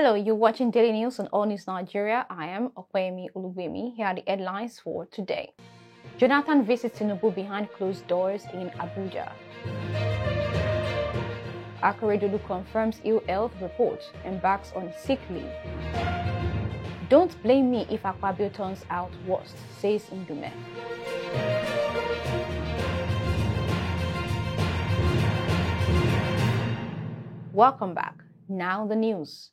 Hello, you're watching Daily News on Allnews Nigeria. I am Akpabio. Here are the headlines for today. Jonathan visits TINUBU behind closed doors in ABUJA. AKEREDOLU confirms ill health report, embarks on sick leave. Don't blame me if Akpabio turns out worst, says Ndume. Welcome back. Now the news.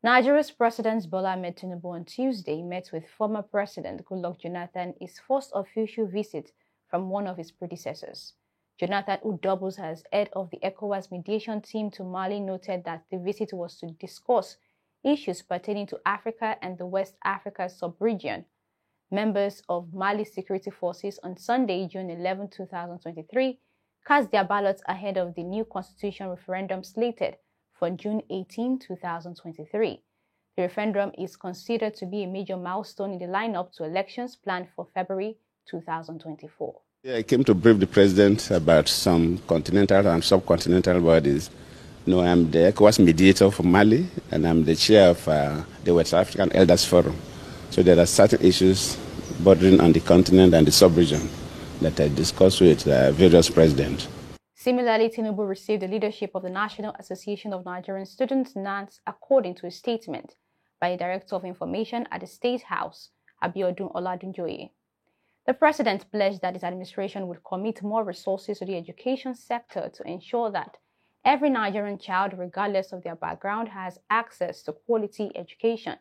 Nigeria's President Bola Ahmed TINUBU on Tuesday met with former President Goodluck Jonathan, his first official visit from one of his predecessors. Jonathan, who doubles as head of the ECOWAS mediation team to Mali, noted that the visit was to discuss issues pertaining to Africa and the West Africa sub-region. Members of Mali's security forces on Sunday, June 11, 2023, cast their ballots ahead of the new constitution referendum slated for June 18, 2023. The referendum is considered to be a major milestone in the lineup to elections planned for February 2024. Yeah, I came to brief the president about some continental and subcontinental bodies. I'm the ECOWAS mediator for Mali, and I'm the chair of the West African Elders Forum. So there are certain issues bordering on the continent and the sub-region that I discussed with various presidents. Similarly, TINUBU received the leadership of the National Association of Nigerian Students, NANS, according to a statement by the Director of Information at the State House, Abiodun Oladunjoye. The president pledged that his administration would commit more resources to the education sector to ensure that every Nigerian child, regardless of their background, has access to quality education.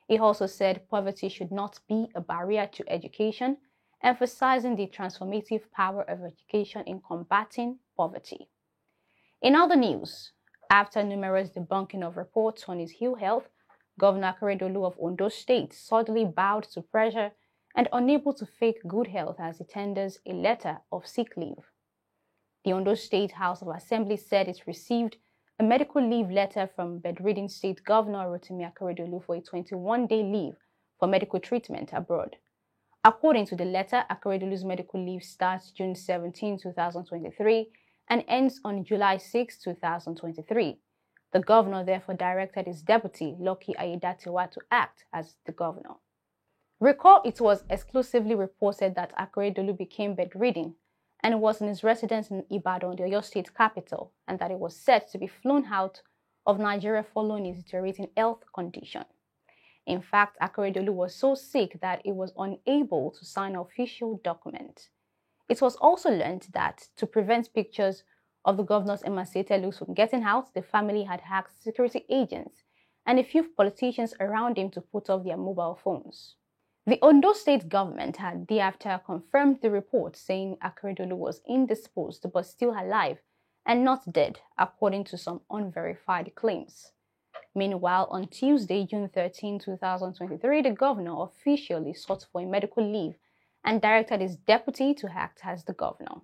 He also said poverty should not be a barrier to education, emphasizing the transformative power of education in combating poverty. In other news, after numerous debunking of reports on his ill health, Governor AKEREDOLU of Ondo State suddenly bowed to pressure and unable to fake good health as he tenders a letter of sick leave. The Ondo State House of Assembly said it received a medical leave letter from bedridden State Governor Rotimi AKEREDOLU for a 21-day leave for medical treatment abroad. According to the letter, AKEREDOLU's medical leave starts June 17, 2023 and ends on July 6, 2023. The governor therefore directed his deputy, Lucky Aiyedatiwa, to act as the governor. Recall it was exclusively reported that AKEREDOLU became bedridden and was in his residence in Ibadan, the Oyo State capital, and that he was set to be flown out of Nigeria following his deteriorating health condition. In fact, AKEREDOLU was so sick that he was unable to sign an official document. It was also learned that to prevent pictures of the governor's emaciated looks from getting out, the family had asked security agents and a few politicians around him to put off their mobile phones. The Ondo State government had thereafter confirmed the report, saying AKEREDOLU was indisposed but still alive and not dead, according to some unverified claims. Meanwhile, on Tuesday, June 13, 2023, the governor officially sought for a medical leave and directed his deputy to act as the governor.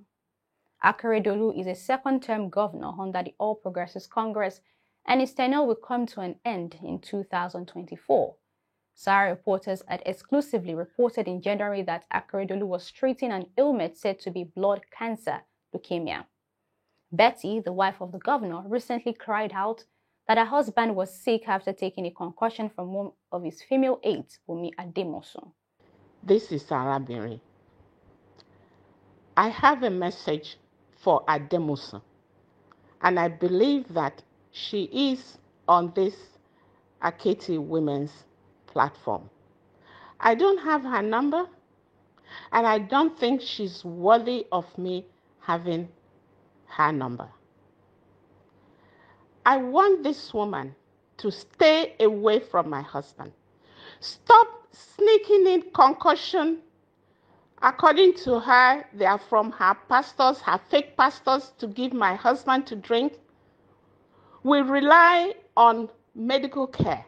AKEREDOLU is a second-term governor under the All Progressives Congress, and his tenure will come to an end in 2024. Sahara reporters had exclusively reported in January that AKEREDOLU was treating an ailment said to be blood cancer, leukemia. Betty, the wife of the governor, recently cried out that her husband was sick after taking a concussion from one of his female aides, Bumi Ademosun. This is Sarah Berry. I have a message for Ademosun, and I believe that she is on this Akiti Women's platform. I don't have her number, and I don't think she's worthy of me having her number. I want this woman to stay away from my husband. Stop sneaking in concussion. According to her, they are from her pastors, her fake pastors, to give my husband to drink. We rely on medical care.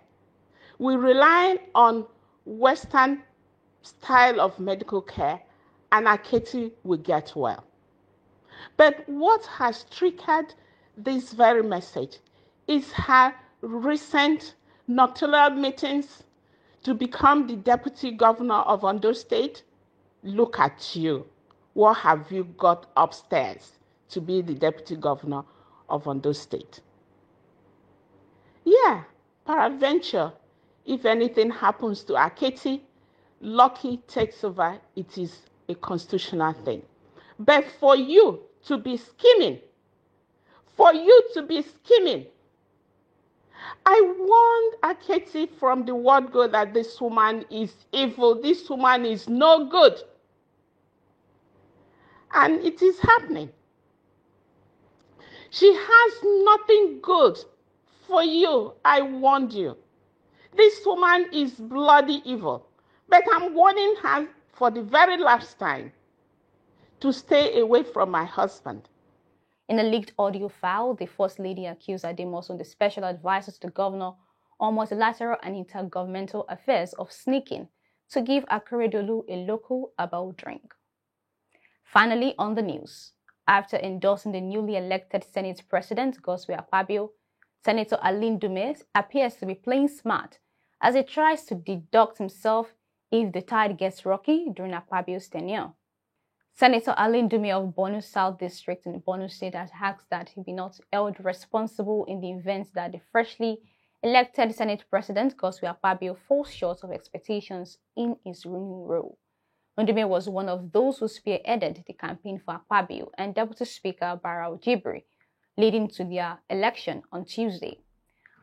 We rely on Western style of medical care, and Akiti will get well. But what has triggered this very message is her recent nocturnal meetings to become the deputy governor of Ondo State. Look at you. What have you got upstairs to be the deputy governor of Ondo State? Yeah, Peradventure, if anything happens to Aketi, Lucky takes over. It is a constitutional thing. But for you to be scheming, I warned Aketi from the word go that this woman is evil, this woman is no good. And it is happening. She has nothing good for you. I warned you. This woman is bloody evil. But I'm warning her for the very last time to stay away from my husband. In a leaked audio file, the First Lady accused Ademosun, the special advisor to the governor on multilateral and intergovernmental affairs, of sneaking to give AKEREDOLU a local herbal drink. Finally, on the news, after endorsing the newly elected Senate President, Akpabio, Senator Ndume appears to be playing smart as he tries to deduct himself if the tide gets rocky during Akpabio's tenure. Senator Ndume of Borno South District in Borno State has asked that he be not held responsible in the event that the freshly elected Senate President, Akpabio, falls short of expectations in his running role. Ndume was one of those who spearheaded the campaign for Akpabio and Deputy Speaker Barau Jibri, leading to their election on Tuesday.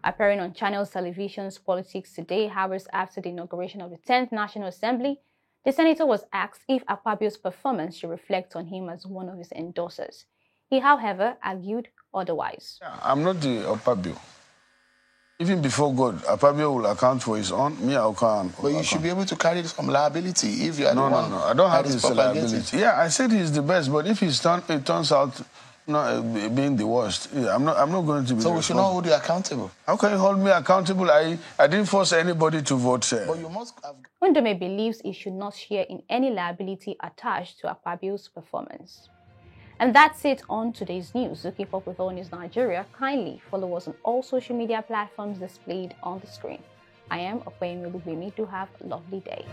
Appearing on Channels Television's Politics Today, hours after the inauguration of the 10th National Assembly, the senator was asked if Akpabio's performance should reflect on him as one of his endorsers. He, however, argued otherwise. I'm not the Akpabio. Even before God, Akpabio will account for his own, me I'll account. But you should be able to carry some liability if you are the one. No, I don't have his liability. Yeah, I said he's the best, but if it turns out not being the worst, I'm not going to be. So we should not hold you accountable. How can you hold me accountable? I didn't force anybody to vote, sir. But you must have... Ndume believes he should not share in any liability attached to Akpabio's performance. And that's it on today's news. To keep up with Allnews Nigeria, kindly follow us on all social media platforms displayed on the screen. I am Akpabio. Do have a lovely day.